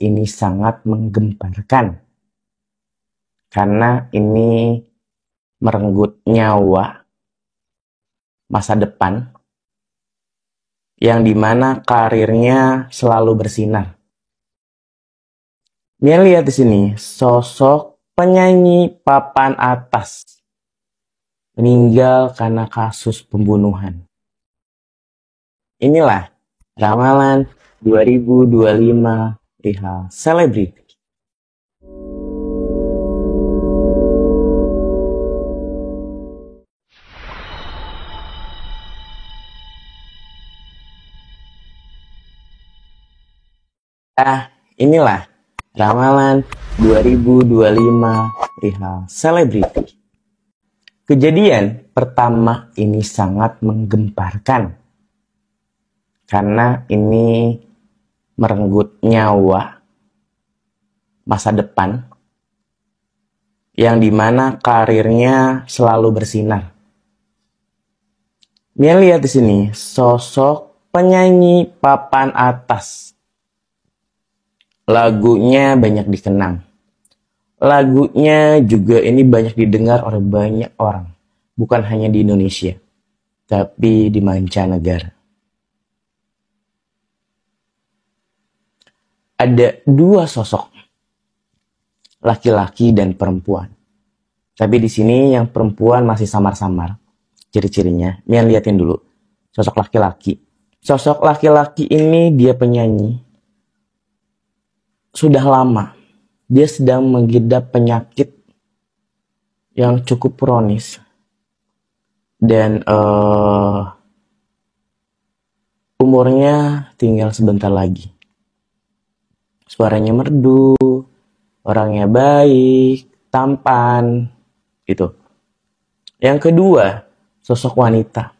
ini sangat menggemparkan karena ini merenggut nyawa masa depan yang dimana karirnya selalu bersinar. Nih lihat di sini sosok penyanyi papan atas meninggal karena kasus pembunuhan. Inilah ramalan 2025 perihal selebriti. Inilah ramalan 2025 perihal selebriti. Kejadian pertama ini sangat menggemparkan karena ini merenggut nyawa masa depan yang dimana karirnya selalu bersinar. Nih lihat di sini sosok penyanyi papan atas. Lagunya banyak dikenang. Lagunya juga ini banyak didengar oleh banyak orang. Bukan hanya di Indonesia, tapi di mancanegara. Ada dua sosok, laki-laki dan perempuan. Tapi di sini yang perempuan masih samar-samar ciri-cirinya. Ini lihatin dulu. Sosok laki-laki. Sosok laki-laki ini dia penyanyi. Sudah lama dia sedang mengidap penyakit yang cukup kronis dan umurnya tinggal sebentar lagi. Suaranya merdu, orangnya baik, tampan, gitu. Yang kedua, sosok wanita.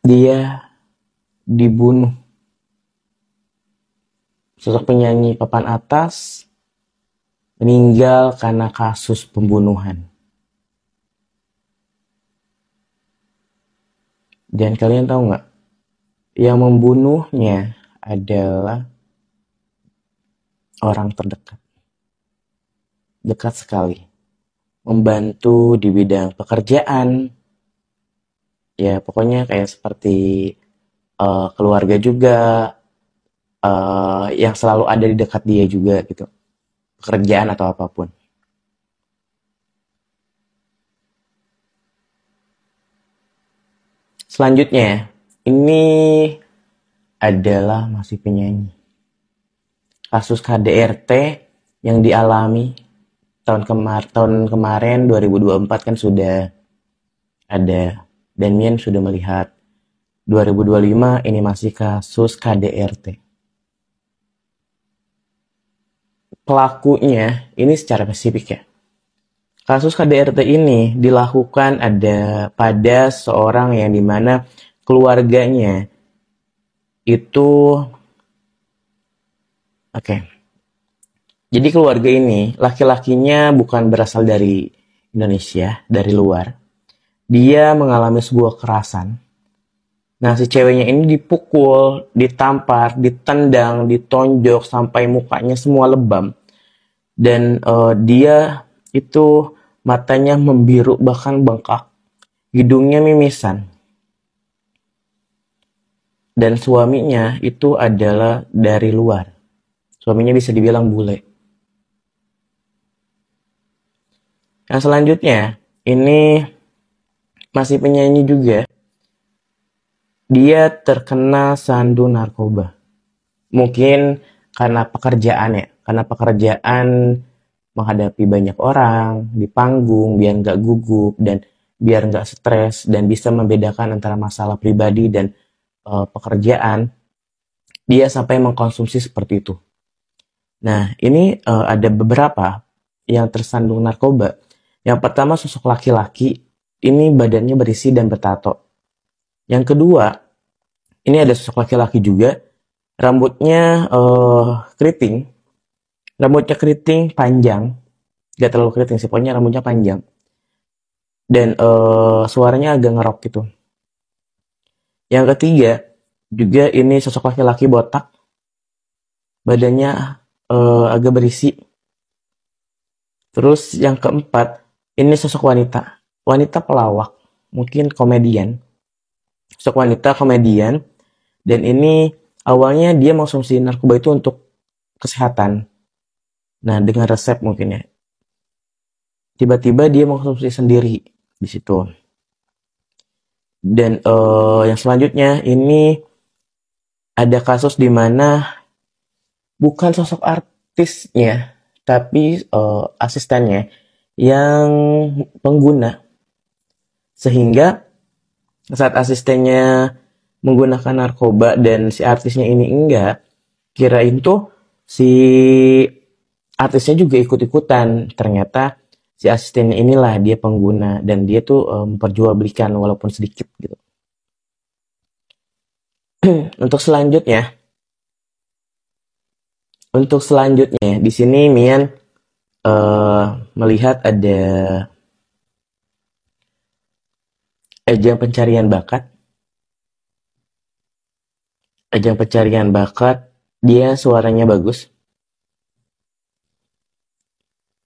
Dia dibunuh. Sosok penyanyi papan atas meninggal karena kasus pembunuhan. Dan kalian tahu nggak? Yang membunuhnya adalah orang terdekat. Dekat sekali. Membantu di bidang pekerjaan. Ya pokoknya kayak seperti keluarga juga. Yang selalu ada di dekat dia juga gitu. Pekerjaan atau apapun. Selanjutnya, ini adalah masih penyanyi. Kasus KDRT yang dialami tahun kemarin 2024 kan sudah ada. Dan Mian sudah melihat 2025 ini masih kasus KDRT. Pelakunya ini secara spesifik ya. Kasus KDRT ini dilakukan pada seorang yang dimana keluarganya itu Jadi keluarga ini laki-lakinya bukan berasal dari Indonesia, dari luar. Dia mengalami sebuah kekerasan. Nah, si ceweknya ini dipukul, ditampar, ditendang, ditonjok sampai mukanya semua lebam. Dan dia itu matanya membiru bahkan bengkak. Hidungnya mimisan. Dan suaminya itu adalah dari luar. Suaminya bisa dibilang bule. Yang selanjutnya, ini masih penyanyi juga. Dia terkena sandu narkoba. Mungkin karena pekerjaan menghadapi banyak orang di panggung biar nggak gugup dan biar nggak stres dan bisa membedakan antara masalah pribadi dan pekerjaan. Dia sampai mengkonsumsi seperti itu. Nah, ini ada beberapa yang tersandung narkoba. Yang pertama sosok laki-laki, ini badannya berisi dan bertato. Yang kedua, ini ada sosok laki-laki juga, rambutnya keriting. Rambutnya keriting panjang, gak terlalu keriting sih, pokoknya rambutnya panjang. Dan suaranya agak ngerok gitu. Yang ketiga, juga ini sosok laki-laki botak. badannya agak berisi. Terus yang keempat, ini sosok wanita. Wanita pelawak, mungkin komedian. Sosok wanita komedian, dan ini awalnya dia mengkonsumsi narkoba itu untuk kesehatan. Nah, dengan resep mungkin ya. Tiba-tiba dia mengkonsumsi sendiri di situ. Dan yang selanjutnya ini ada kasus di mana bukan sosok artisnya, tapi asistennya yang pengguna. Sehingga saat asistennya menggunakan narkoba dan si artisnya ini enggak, kirain tuh si artisnya juga ikut-ikutan. Ternyata si asistennya inilah dia pengguna, dan dia tuh memperjualbelikan walaupun sedikit gitu. Untuk selanjutnya di sini Mian melihat ada ajang pencarian bakat. Ajang pencarian bakat, dia suaranya bagus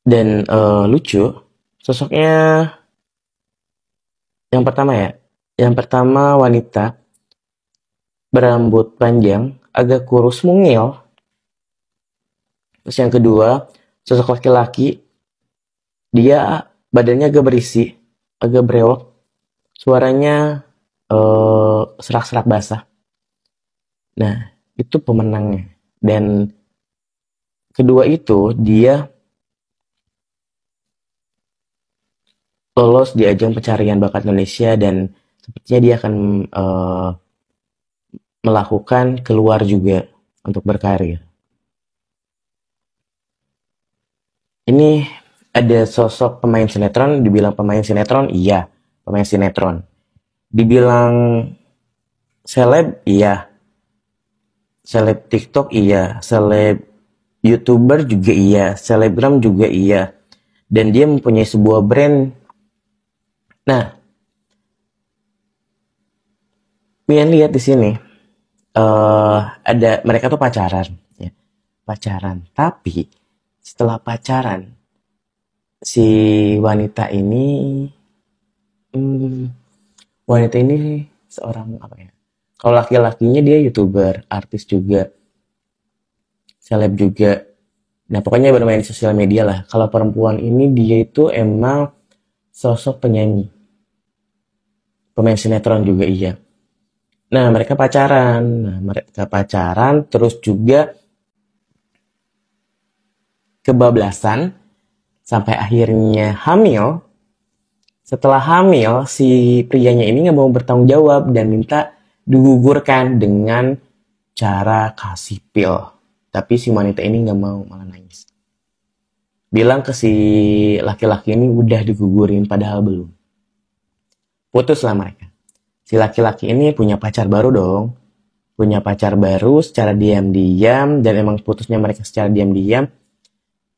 dan lucu. Sosoknya yang pertama wanita, berambut panjang, agak kurus mungil. Terus yang kedua, sosok laki-laki, dia badannya agak berisi, agak brewok, suaranya serak-serak basah. Nah, itu pemenangnya. Dan kedua itu, dia lolos di ajang pencarian bakat Indonesia, dan sepertinya dia akan melakukan keluar juga untuk berkarir. Ini ada sosok pemain sinetron, dibilang pemain sinetron, iya, pemain sinetron. Dibilang seleb, iya. Seleb TikTok, iya. Seleb YouTuber juga iya. Selebgram juga iya. Dan dia mempunyai sebuah brand. Nah, Mian lihat di sini, ada mereka tuh pacaran, ya. Pacaran. Tapi setelah pacaran, si wanita ini seorang apa ya? Kalau laki-lakinya dia YouTuber, artis juga, seleb juga. Nah, pokoknya bermain di sosial media lah. Kalau perempuan ini dia itu emang sosok penyanyi. Pemain sinetron juga iya. Nah, mereka pacaran, terus juga kebablasan sampai akhirnya hamil. Setelah hamil, si prianya ini nggak mau bertanggung jawab dan minta digugurkan dengan cara kasih pil. Tapi si wanita ini nggak mau, malah nangis. Bilang ke si laki-laki ini udah digugurin, padahal belum. Putuslah mereka. Si laki-laki ini punya pacar baru dong. Punya pacar baru secara diam-diam, dan emang putusnya mereka secara diam-diam.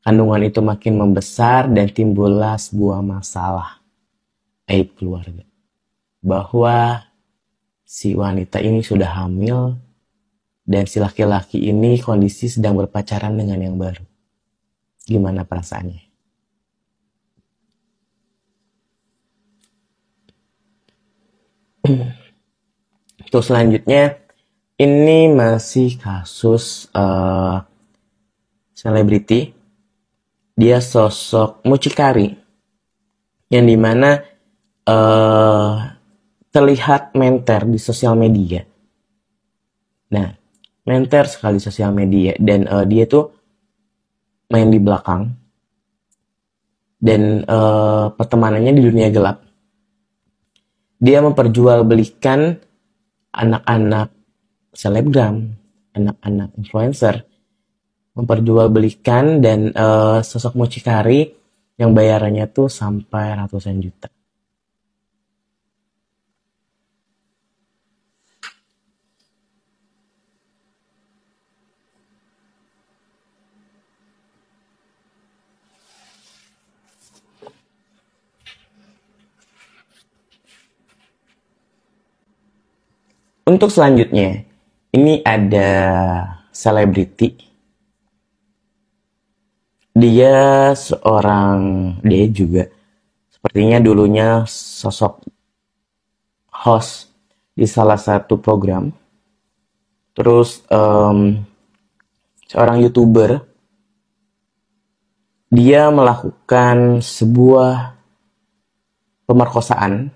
Kandungan itu makin membesar dan timbullah sebuah masalah aib keluarga. Bahwa si wanita ini sudah hamil dan si laki-laki ini kondisi sedang berpacaran dengan yang baru. Gimana perasaannya? Terus selanjutnya, ini masih kasus selebriti. Dia sosok mucikari yang dimana terlihat menter di sosial media. Nah, menter sekali sosial media, dan dia tuh main di belakang, dan pertemanannya di dunia gelap. Dia memperjualbelikan anak-anak selebgram, anak-anak influencer, memperjualbelikan, dan sosok mucikari yang bayarannya tuh sampai ratusan juta. Untuk selanjutnya, ini ada selebriti Dia juga sepertinya dulunya sosok host di salah satu program. Terus seorang YouTuber, dia melakukan sebuah pemerkosaan